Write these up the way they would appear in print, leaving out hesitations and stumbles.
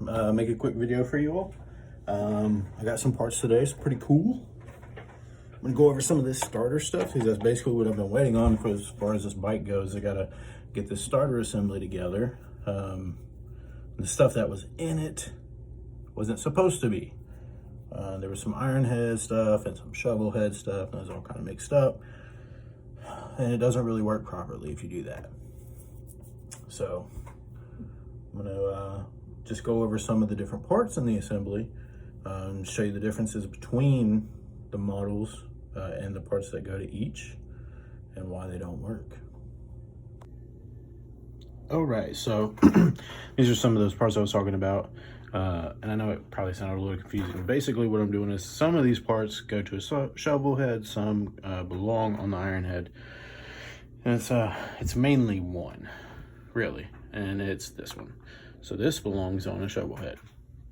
Make a quick video for you all. I got some parts today, it's pretty cool. I'm gonna go over some of this starter stuff because that's basically what I've been waiting on for as far as this bike goes. I gotta get this starter assembly together. The stuff that was in it wasn't supposed to be. There was some Ironhead stuff and some shovel head stuff, and it was all kind of mixed up. And it doesn't really work properly if you do that. So I'm gonna just go over some of the different parts in the assembly, show you the differences between the models and the parts that go to each and why they don't work. All right, so these are some of those parts I was talking about. And I know it probably sounded a little confusing. Basically what I'm doing is some of these parts go to a shovel head, some belong on the Ironhead. And it's mainly one, really, and it's this one. So this belongs on a shovel head.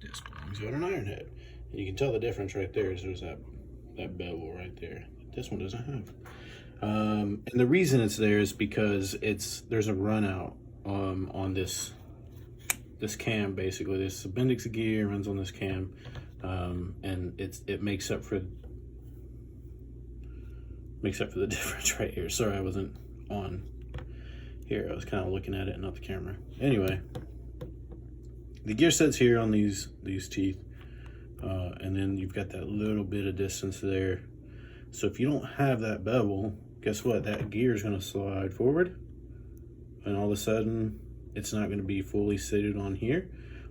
This belongs on an Ironhead. And you can tell the difference right there is there's that bevel right there. This one doesn't have. And the reason it's there is because there's a run out on this cam. Basically, this Bendix gear runs on this cam, and it makes up for the difference right here. Sorry, I wasn't on here. I was kind of looking at it, not the camera. Anyway, the gear set's here on these teeth, and then you've got that little bit of distance there. So if you don't have that bevel, guess what? That gear is going to slide forward, and all of a sudden, it's not going to be fully seated on here.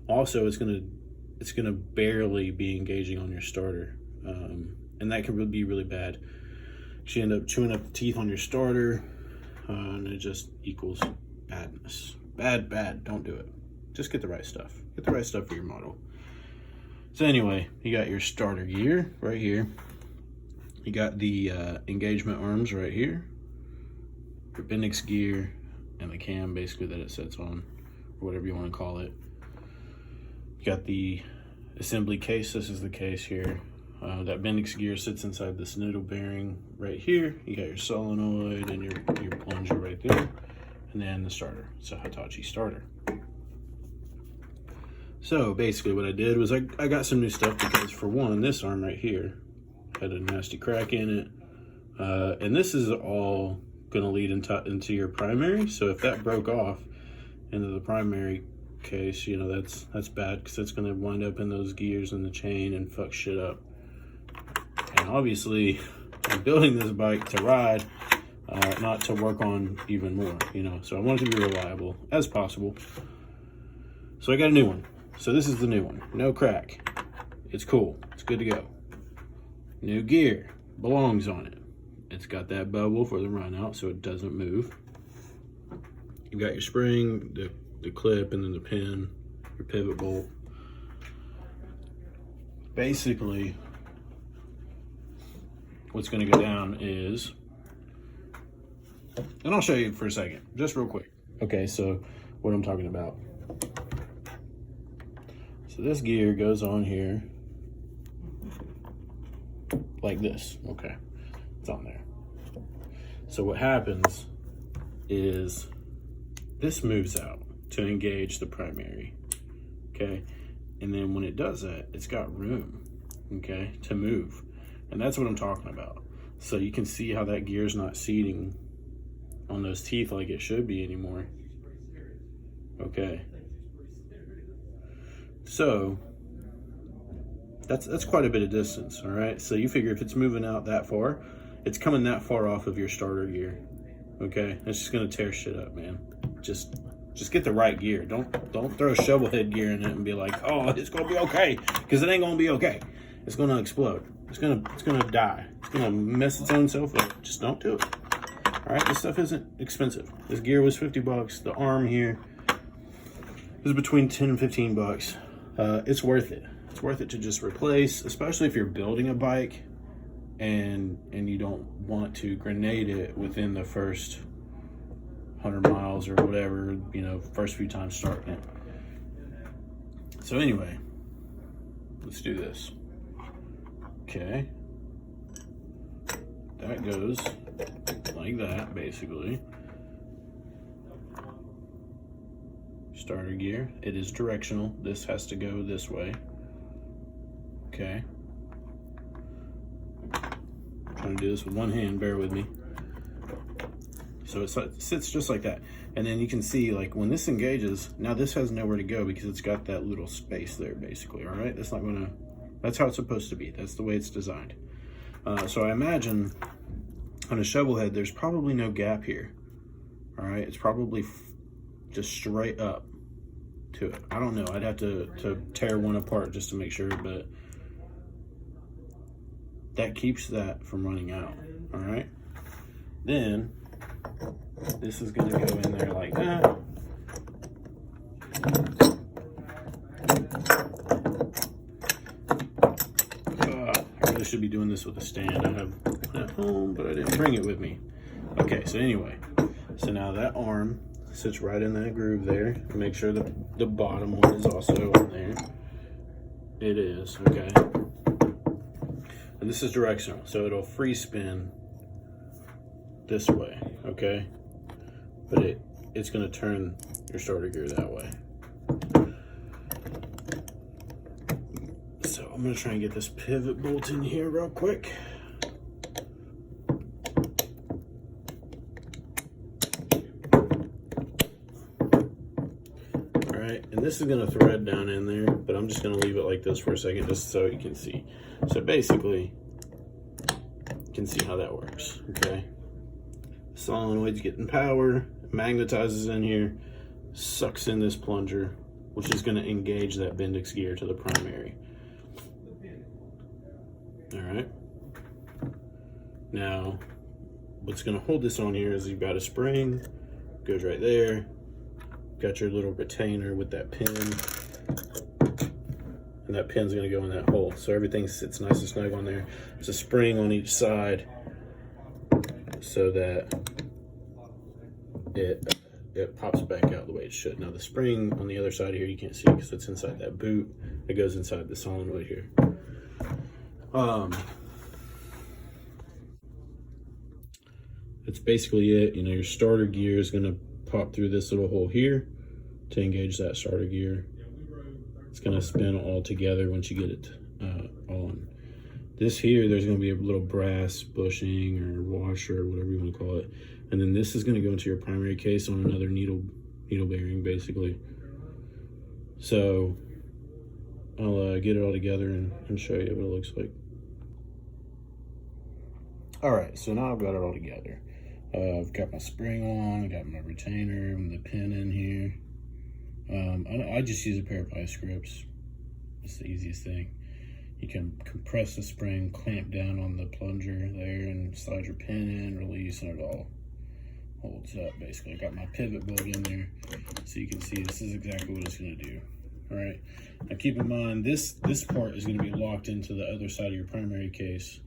Also, it's going to barely be engaging on your starter, and that can be really bad. You end up chewing up the teeth on your starter, and it just equals badness. Bad. Don't do it. Just get the right stuff. Get the right stuff for your model. So anyway, you got your starter gear right here. You got the engagement arms right here. Your Bendix gear and the cam basically that it sits on, or whatever you want to call it. You got the assembly case. This is the case here. That Bendix gear sits inside this noodle bearing right here. You got your solenoid and your plunger right there, and then the starter. It's a Hitachi starter. So basically what I did was I got some new stuff because, for one, this arm right here had a nasty crack in it, and this is all going to lead into your primary. So if that broke off into the primary case, you know, that's bad, because it's going to wind up in those gears and the chain and fuck shit up. And obviously I'm building this bike to ride, not to work on even more, you know, so I want it to be reliable as possible. So I got a new one. So this is the new one. No crack. It's cool. It's good to go. New gear belongs on it. It's got that bevel for the run out so it doesn't move. You've got your spring, the clip, and then the pin, your pivot bolt. Basically, what's going to go down is, and I'll show you for a second, just real quick. Okay, so what I'm talking about. So this gear goes on here like this. Okay, it's on there. So what happens is this moves out to engage the primary, okay? And then when it does that, it's got room, okay, to move. And that's what I'm talking about. So you can see how that gear's not seating on those teeth like it should be anymore. Okay. So that's quite a bit of distance, all right? So you figure if it's moving out that far, it's coming that far off of your starter gear, okay? It's just gonna tear shit up, man. Just get the right gear. Don't throw shovel head gear in it and be like, oh, it's gonna be okay, because it ain't gonna be okay. It's gonna explode. It's gonna die. It's gonna mess its own self up. Just don't do it. All right, this stuff isn't expensive. This gear was $50. The arm here is between 10 and 15 bucks. It's worth it. It's worth it to just replace, especially if you're building a bike and you don't want to grenade it within the first 100 miles or whatever, you know, first few times starting it. So anyway, let's do this. Okay. That goes like that, basically. starter gear. It is directional. This has to go this way. Okay. I'm trying to do this with one hand, bear with me. So it sits just like that. And then you can see, like, when this engages, now this has nowhere to go because it's got that little space there, basically, all right? That's how it's supposed to be. That's the way it's designed. So I imagine on a shovel head, there's probably no gap here, all right? It's probably just straight up to it. I don't know. I'd have to tear one apart just to make sure, but that keeps that from running out, all right? Then this is going to go in there like that. I really should be doing this with a stand. I have one at home, but I didn't bring it with me. Okay, so anyway, so now that arm sits right in that groove there. Make sure that the bottom one is also on there. It is, okay. And this is directional, so it'll free spin this way, okay? But it's gonna turn your starter gear that way. So I'm gonna try and get this pivot bolt in here real quick. All right, and this is gonna thread down in there, but I'm just gonna leave it like this for a second just so you can see. So basically, you can see how that works, okay? Solenoid's getting power, magnetizes in here, sucks in this plunger, which is going to engage that Bendix gear to the primary. All right. Now, what's going to hold this on here is you've got a spring, goes right there. Got your little retainer with that pin, and that pin's going to go in that hole. So everything sits nice and snug on there. There's a spring on each side so that it pops back out the way it should. Now the spring on the other side here you can't see because it's inside that boot. It goes inside the solenoid here. That's basically it. You know, your starter gear is going to pop through this little hole here to engage that starter gear. It's going to spin all together once you get it on. This here, there's going to be a little brass bushing or washer or whatever you want to call it. And then this is going to go into your primary case on another needle bearing, basically. So I'll get it all together and show you what it looks like. All right, so now I've got it all together. I've got my spring on, I got my retainer and the pin in here. I just use a pair of vice grips. It's the easiest thing. You can compress the spring, clamp down on the plunger there, and slide your pin in, release, and it all holds up, basically. I got my pivot bolt in there, so you can see this is exactly what it's going to do. All right, now keep in mind, this part is going to be locked into the other side of your primary case,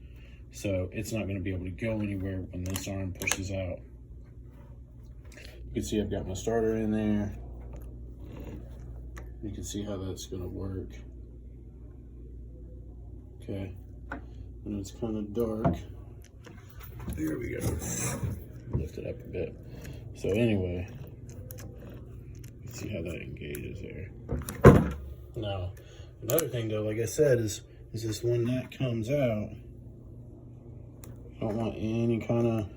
so it's not going to be able to go anywhere when this arm pushes out. You can see I've got my starter in there. You can see how that's going to work. Okay, and it's kind of dark. There we go. Lift it up a bit. So anyway, you see how that engages there. Now, another thing though, like I said, is this when that comes out, I don't want any kind of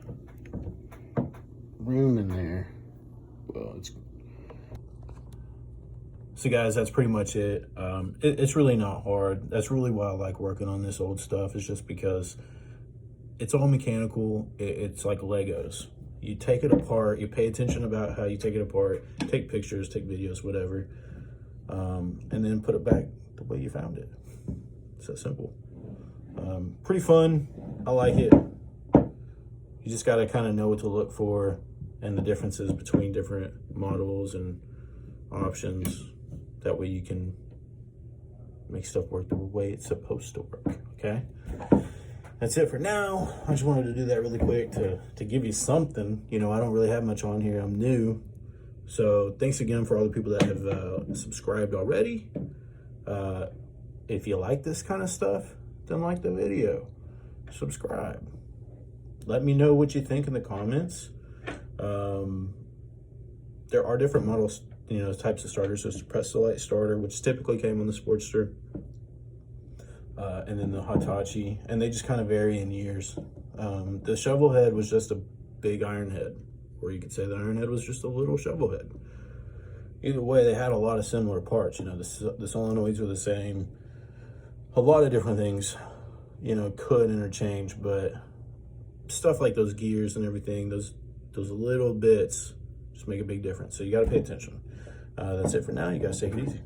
room in there. Well, so guys, that's pretty much it. It's really not hard. That's really why I like working on this old stuff, is just because it's all mechanical. It's like Legos. You take it apart, you pay attention about how you take it apart, take pictures, take videos, whatever, and then put it back the way you found it. It's that simple. Pretty fun. I like it. You just gotta kind of know what to look for and the differences between different models and options. That way you can make stuff work the way it's supposed to work, okay? That's it for now. I just wanted to do that really quick to give you something. You know, I don't really have much on here. I'm new. So thanks again for all the people that have subscribed already. If you like this kind of stuff, then like the video. Subscribe. Let me know what you think in the comments. There are different models you know, types of starters. So it's the Press the Light starter, which typically came on the Sportster, and then the Hitachi, and they just kind of vary in years. The shovel head was just a big iron head, or you could say the iron head was just a little shovel head. Either way, they had a lot of similar parts. You know, the solenoids were the same. A lot of different things, you know, could interchange, but stuff like those gears and everything, those little bits just make a big difference. So you got to pay attention. That's it for now. You guys take it easy.